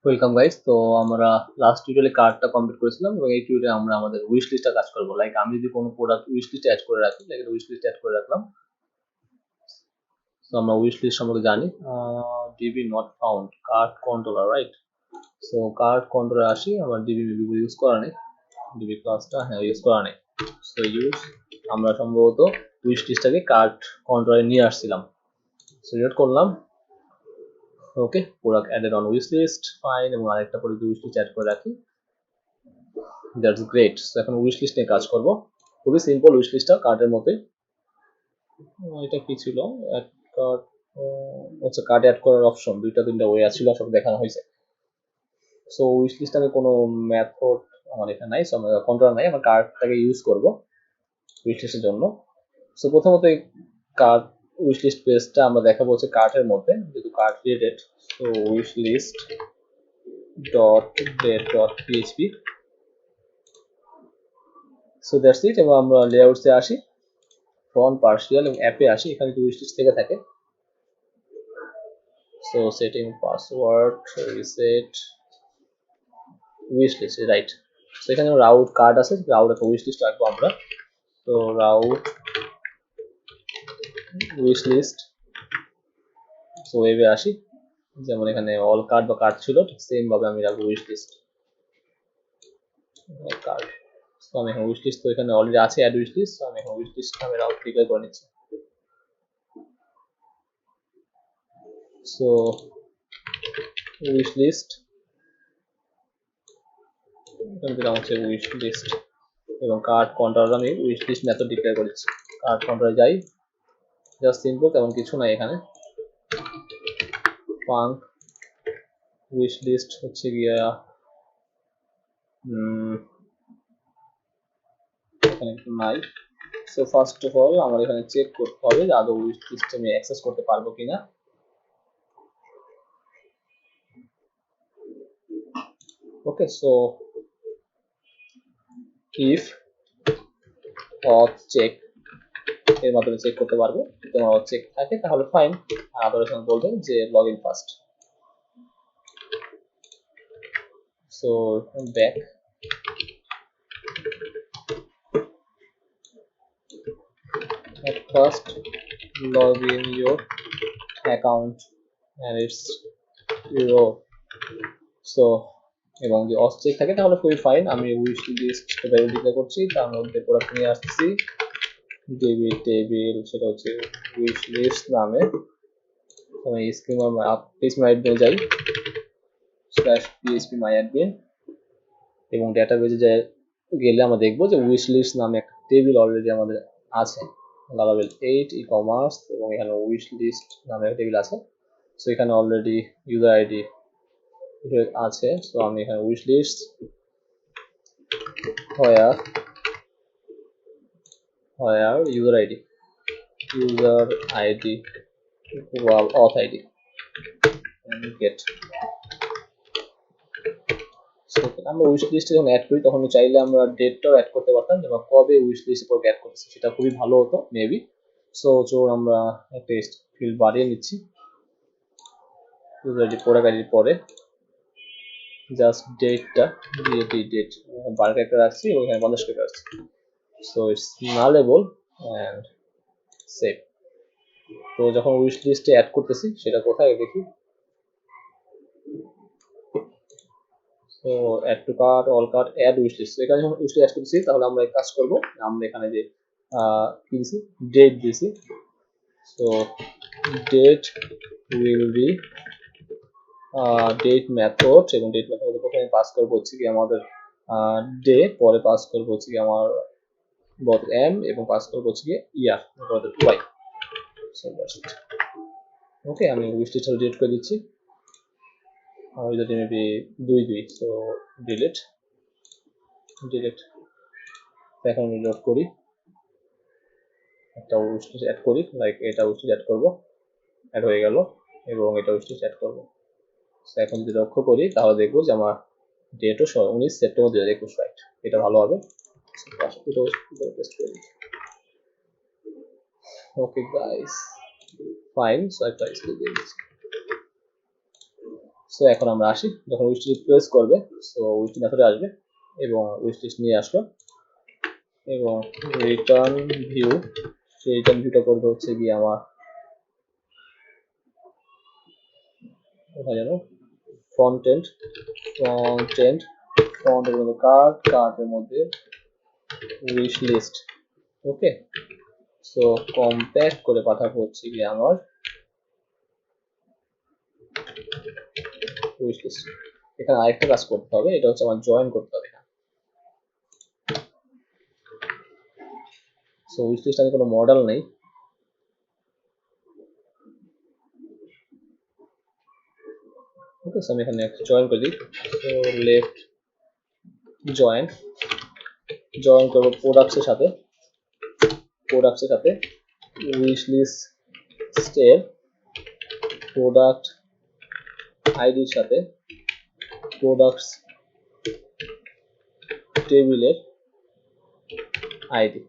Welcome guys. তো আমরা last টিউটোরিয়ালে কার্ডটা কমপ্লিট করেছিলাম এবং এই টিউটোরিয়ালে আমরা আমাদের উইশ লিস্টটা কাজ করব। লাইক আমি যদি কোনো প্রোডাক্ট উইশ লিস্টে অ্যাড করে রাখি, লাইক উইশ লিস্টে অ্যাড করে রাখলাম। তো আমরা উইশ লিস্ট সম্পর্কে জানি, DB not found card controller, right? So card controller আসি, আমার ডিবি মেবি ইউজ করা নেই, ডিবি ক্লাসটা হ্যাঁ ইউজ করা নেই। সো ইউজ আমরা সম্ভবত উইশ লিস্টটাকে কার্ড কন্ট্রোলারে নিয়ে আসছিলাম। সো রিড করলাম, okay, product added on wish list, fine. এবং আরেকটা করে উইশ লিস্ট অ্যাড করে রাখি, দ্যাটস গ্রেট। সো এখন উইশ লিস্ট নিয়ে কাজ করব। খুবই সিম্পল উইশ লিস্টটা, কার্ডের মতোই। এটা কি ছিল? অ্যাড কার্ড, আচ্ছা, কার্ড অ্যাড করার অপশন দুইটা তিনটা ওয়ে ছিল, সব দেখানো হয়েছে। সো উইশ লিস্টটাকে কোনো মেথড আমার এখানে নাই, সো আমার কন্ট্রোল নাই, আমার কার্ডটাকে ইউজ করব উইশ লিস্টের জন্য। সো প্রথমত এই কার্ড উইশ লিস্ট পেজটা আমরা দেখাবো হচ্ছে কার্টের মধ্যে, যেহেতু card related. So wish list dot date dot PHP, so that's it. এবং আমরা লেআউটসে আসি, ফন্ট পার্সিয়াল এবং অ্যাপে আসি, এখানে উইশ লিস্ট থেকে থাকে। So setting password reset wish list, right? So এখানে রাউট কার্ড আছে, রাউট একটা উইশ লিস্ট রাখবো আমরা। তো রাউট উইশ লিস্ট। সো ওয়েবে আসি, যেমন এখানে অল কার্ড বা কার্ড ছিল, ঠিক সেম ভাবে আমি রাখবো উইশ লিস্ট কার্ড। সো আমি এখন উইশ লিস্ট তো এখানে অলরেডি আছে, অ্যাড উইশ লিস্ট। আমি এখন উইশ লিস্ট আমি রাউট ডিক্লেয়ার করে নিচ্ছি। সো উইশ লিস্ট, এখানে দিলাম হচ্ছে উইশ লিস্ট এবং কার্ড কন্ট্রোলার আমি উইশ লিস্ট মেথড ডিক্লেয়ার করেছি। কার্ড কন্ট্রোলারে যাই, জাস্ট সিম্পল, তেমন কিছু নাই এখানে। ফাঙ্ক উইশ লিস্ট হচ্ছে গিয়া এখানে একটু নাই। সো ফার্স্ট অফ অল আমার এখানে চেক করতে হবে যে আদৌ উইশ লিস্ট আমি অ্যাক্সেস করতে পারবো কিনা। ওকে, সো ইফ অথ চেক এর মাধ্যমে চেক করতে পারবো, যদি আমার অথ চেক থাকে তাহলে ফাইন, আর আদারওয়াইজ বলবেন যে log in first. So back, at first log in your account and it's your, so এবং যদি অথ চেক থাকে তাহলে খুবই ফাইন। আমি উইশ লিস্ট ভ্যালু ডিক্লেয়ার করছি, তার মধ্যে প্রোডাক্ট নিয়ে আসছি ডিবি টেবিল, সেটা হচ্ছে উইশ লিস্ট নামে। আমি স্কিমার পিএইচপি মাই অ্যাডমিনে যাই, /php মাই অ্যাডমিন, এবং ডেটাবেজে যাই গেলে আমরা দেখবো যে উইশ লিস্ট নামে একটা টেবিল অলরেডি আমাদের আছে, Laravel 8 ই-কমার্স, এবং এখানে উইশ লিস্ট নামে একটা টেবিল আছে। সো এখানে অলরেডি ইউজার আইডি আছে। সো আমি এখানে wish list where user id auth id and get। So আমরা উইশ লিস্টে যখন অ্যাড করি তখন চাইলে আমরা ডেটটাও অ্যাড করতে পারতাম, যেমন কবে উইশ লিস্টে পরে অ্যাড করতেছি, সেটা খুবই ভালো হতো মেবি। সো আমরা একটা ফিল্ড বাড়িয়ে নিচ্ছি, ইউজার আইডি প্রোডাক্ট আইডির পরে জাস্ট ডেটটা দিয়ে ডেট 12 ক্যারেক্টার রাখছি এবং এখানে 50 ক্যারেক্টার রাখছি। So it's nullable and save. তো যখন উইশ লিস্টে অ্যাড করতেছি সেটা কোথায় দেখি, তো add to cart, all cart, add wish list. এখানে যখন উইশ লিস্ট অ্যাড করতেছি তাহলে আমরা এই কাজ করব, আমরা এখানে যে কি দিছি, ডেট দিছি। So date will be date method, এবং ডেট মেথড প্রথমে পাস করব হচ্ছে কি আমাদের ডে, পরে পাস করব হচ্ছে কি আমার বড় এম, এবং পাস করব হচ্ছে কি ইয়ার বড় ওয়াই। So that's it. ওকে, আমি উইশ লিস্টটা ডিলিট করে দিচ্ছি, যদি মেবি 2 সো ডিলিট। এখন আমি লোড করি, একটা উইশ লিস্ট অ্যাড করি, লাইক এটা উইশ লিস্ট অ্যাড করবো, অ্যাড হয়ে গেল, এবং এটা উইশ লিস্ট অ্যাড করবো। এখন যদি লক্ষ্য করি তাহলে দেখবো যে আমার ডেটও 19 সেপ্টেম্বর 2021, রাইট? এটা ভালো হবে। Okay guys, fine. সো একটা স্ক্রিন দিয়ে দিচ্ছি। সো এখন আমরা আসি, যখন উইশলিস্ট প্রেস করবে সো উইশলিস্ট মেথডে আসবে এবং উইশলিস্ট নিয়ে আসলো এবং রিটার্ন ভিউ, সেই রিটার্ন ভিউটা করবে হচ্ছে গিয়ে আমার কোথায় যেন ফ্রন্ট এন্ড ফ্রন্টের মধ্যে কার্টের মধ্যে উইশলিস্ট। ওকে, সো কম্প্যাক্ট করে পাঠাবো হচ্ছে গিয়ে আমার উইশলিস্ট। এখানে আরেকটা কাজ করতে হবে, এটা হচ্ছে আমার জয়েন করতে হবে। সো উইশলিস্ট আমি কোনো মডেল নেই, ওকে। সো আমি এখানে জয়েন করে দিই। সো লেফট জয়েন করবো প্রোডাক্টসের সাথে উইশলিস্টের প্রোডাক্ট আইডির সাথে প্রোডাক্টস টেবিলের আইডি,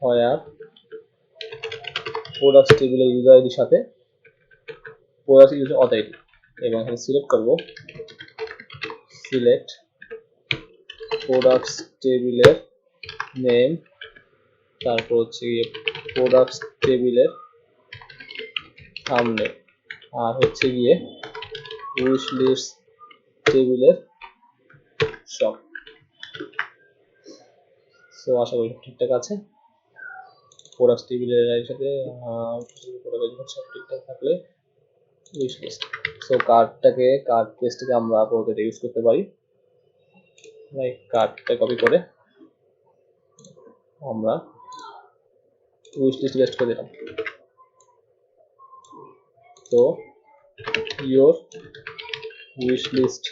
আর প্রোডাক্টস টেবিলের ইউজার আইডির সাথে প্রোডাক্ট ইউজার অথরিটি। এবং এখানে সিলেক্ট করব সিলেক্ট প্রোডাক্টস টেবিলের নেম, তারপর হচ্ছে গিয়ে প্রোডাক্টস টেবিলের থাম্বনেল, আর হচ্ছে গিয়ে উইশলিস্ট টেবিলের সব। সো আশা করি ঠিকঠাক আছে। প্রোডাক্টস টেবিলের সাথে সব ঠিকঠাক থাকলে উইশলিস্ট। সো কার্ড পেজটাকে আমরা আপাতত ইউজ করতে পারি, লাইক কার্ডটা কপি করে আমরা উইশলিস্ট পেস্ট করে দিলাম। তো your wishlist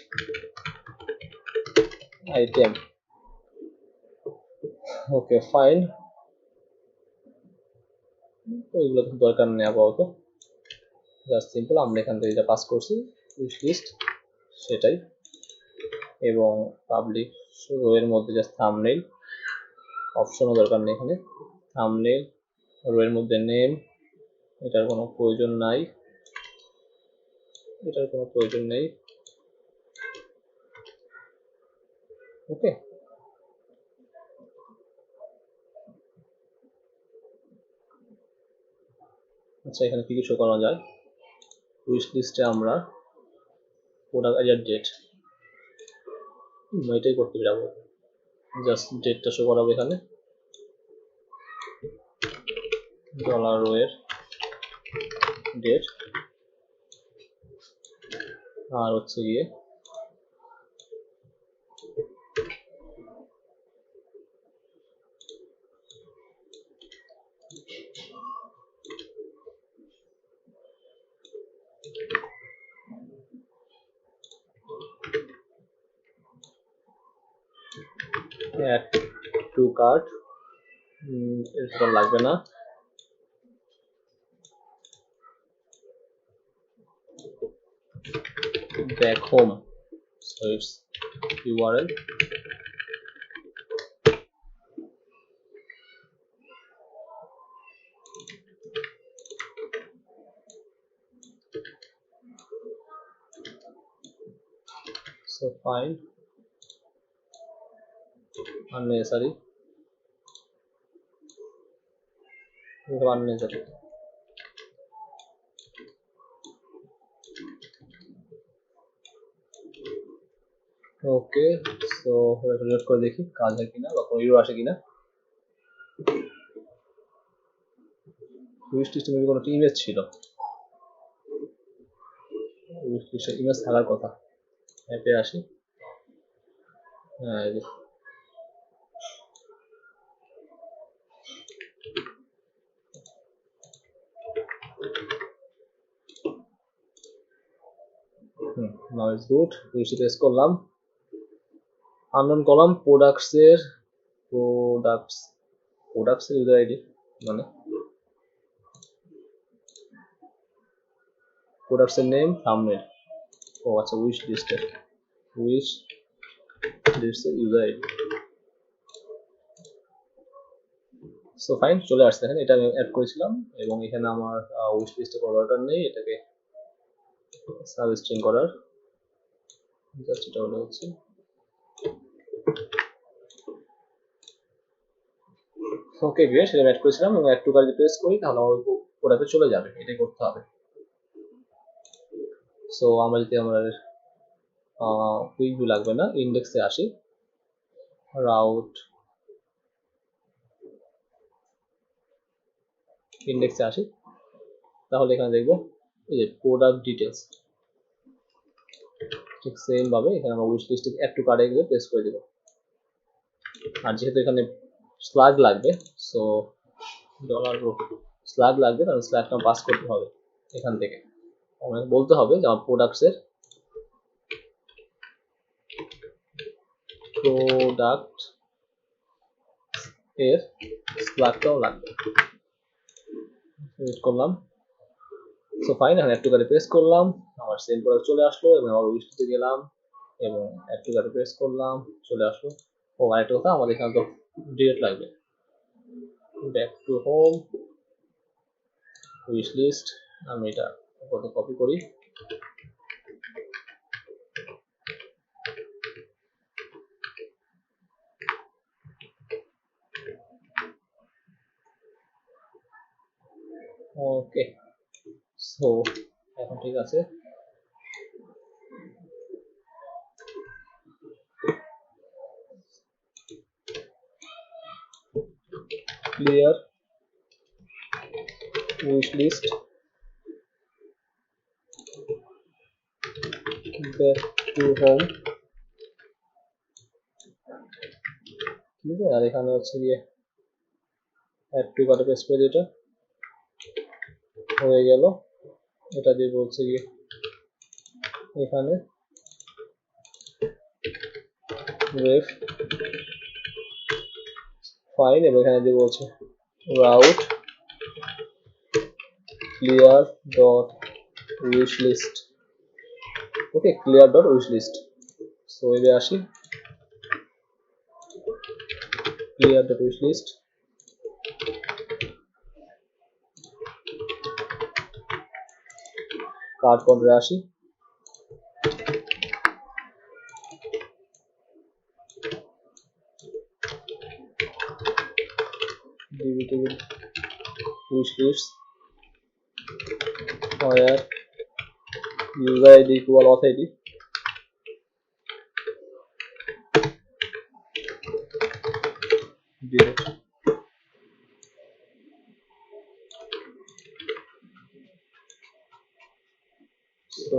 item, okay fine. ওইগুলো তো দরকার নেই আপাতত, জাস্ট সিম্পল আমরা এখান থেকে যা পাস করছি উইশলিস্ট সেটাই, এবং পাবলিক রো এর মধ্যে জাস্ট থাম্বনেইল, অপশনও দরকার নেই এখানে। থাম্বনেইল, রো এর মধ্যে নেম, এটার কোনো প্রয়োজন নাই, ওকে। আচ্ছা, এখানে কি শো করা যায়? উইশ লিস্টে আমরা প্রোডাক্ট আইডির ডেট, এটাই করতে যাবো, জাস্ট ডেটটা শো করাবো এখানে, ডলার রো এর ডেট, আর হচ্ছে গিয়ে add to cart, এটা লাগবে না, back home, so it's URL so fine, unnecessary, okay. So reload করে দেখি কাজ হয় কিনা বা কোনো ইরর আসে কিনা। উইশ লিস্টে মেবি কোনো ইমেজ ছিল, উইশ লিস্টে ইমেজ থাকার কথা। অ্যাপে আসি, হ্যাঁ নাও ইটস গুড। উইশে প্রেস করলাম, আননোন কলাম প্রোডাক্টসের ইউজার আইডি, মানে প্রোডাক্টসের নেম, থাম্বনেল, ও আচ্ছা উইশ লিস্টের ইউজার আইডি। সো ফাইন, চলে আসছে এখানে, এটা আমি অ্যাড করেছিলাম এবং এখানে আমার উইশ লিস্টে কোনো দরকার নেই, এটাকে সাবস্ট্রিং করার জাস্ট এটা হলো হচ্ছে ওকে গ্রেট, সেটা অ্যাড করেছিলাম এবং অ্যাড টু কার্ট যদি প্রেস করি তাহলে আমার ওটাতে চলে যাবে, এটাই করতে হবে। সো আমরা যদি আমাদের কুইক ভিউ লাগবে না, ইন্ডেক্সে আসি, রাউট ইন্ডেক্সে আসি, তাহলে এখানে দেখবো এই যে প্রোডাক্ট ডিটেলস, ঠিক সেম ভাবে এখানে আমরা উইশ লিস্টে অ্যাড টু কার্টে গিয়ে প্রেস করে দেব। আর যেহেতু এখানে স্লাগ লাগবে, সো ডলার স্লাগ লাগবে, তাহলে স্ল্যাগটা পাস করতে হবে এখান থেকে। আমাকে বলতে হবে যে আমার প্রোডাক্ট এর স্লাগটাও লাগবে। এডিট করলাম, সো ফাইন। এখন অ্যাড টু কার্টে প্রেস করলাম, আমার সেম প্রোডাক্ট চলে আসলো এবং আমার উইশ লিস্টে গেলাম এবং অ্যাড টু কার্টে প্রেস করলাম, চলে আসলো। ও আরেকটা কথা, আমাদের এখানে তো ডিরেক্ট লাগবে, back to home wish list, আমি এটা কপি করি, ওকে। সো এখন ঠিক আছে, clear wish list, back to home, ঠিক আছে। আর এখানে হচ্ছে গিয়ে অ্যাড টু কার্টে প্রেস করে এটা হয়ে গেল। এটা দিয়ে বলছে গিয়ে এখানে রেফ ফাইন, এবং এখানে দিয়ে বলছে route clear dot wish list, okay, clear dot wish list. So এবে আসি, clear dot wish list, cart কন্ট্রোলে আসি, DB table wish list where user id equal auth id, delete. So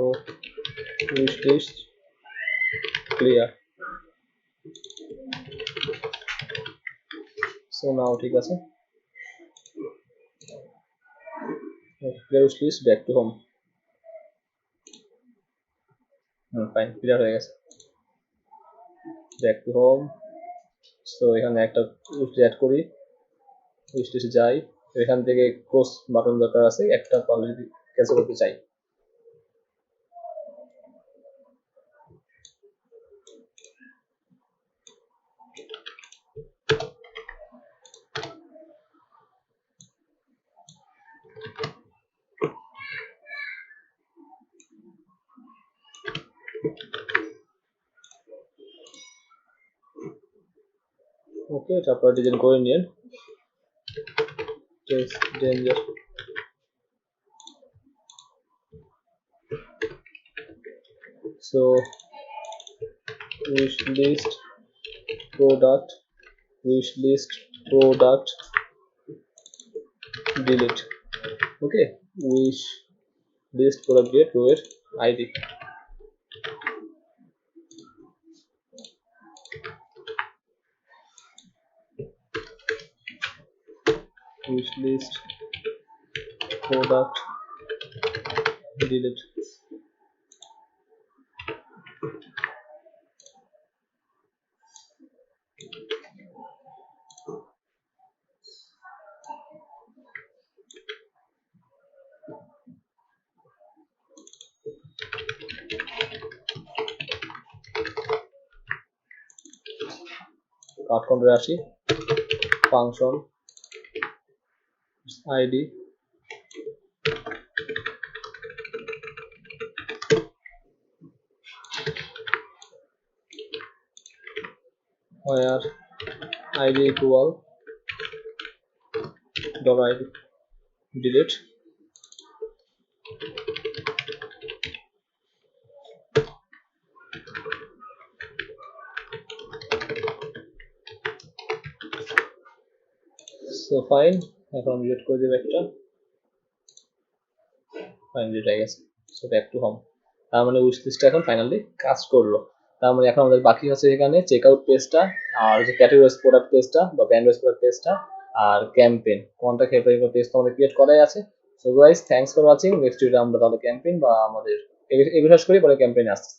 wish list clear. So now ঠিক আছে, clear wish list, back to home, fine, clear হয়ে গেছে, back to home. So এখানে একটা wish add করি, wish লিস্টে যাই, এখান থেকে ক্লোজ বাটন দরকার আছে, একটা অলরেডি ক্যান্সেল করতে চাই, ওকে। এটা আপনারা ডিজাইন করে নিন, text danger, so wish list product, wish list product delete, okay, wish list product delete row এর ID, wish list product delete. Cart কন্ট্রোলে আসি, function id where id equal $id delete. So fine, এখন delete করে দেব একটা, fine delete হয়ে গেছে। So back to home. তার মানে উইশ লিস্টটা এখন ফাইনালি কাজ করলো। তার মানে এখন আমাদের বাকি আছে এখানে চেক আউট পেজটা, আর যে ক্যাটাগরি ওয়াইজ প্রোডাক্ট পেজটা বা ব্র্যান্ড ওয়াইজ প্রোডাক্ট পেজটা, আর ক্যাম্পেইন কন্টাক্ট হেল্পলাইন পেজ তো আমাদের ক্রিয়েট করাই আছে। So guys thanks for watching. Next video আমরা তাহলে ক্যাম্পেইন বা আমাদের এই বিশেষ করে পরে ক্যাম্পেইন আসছে।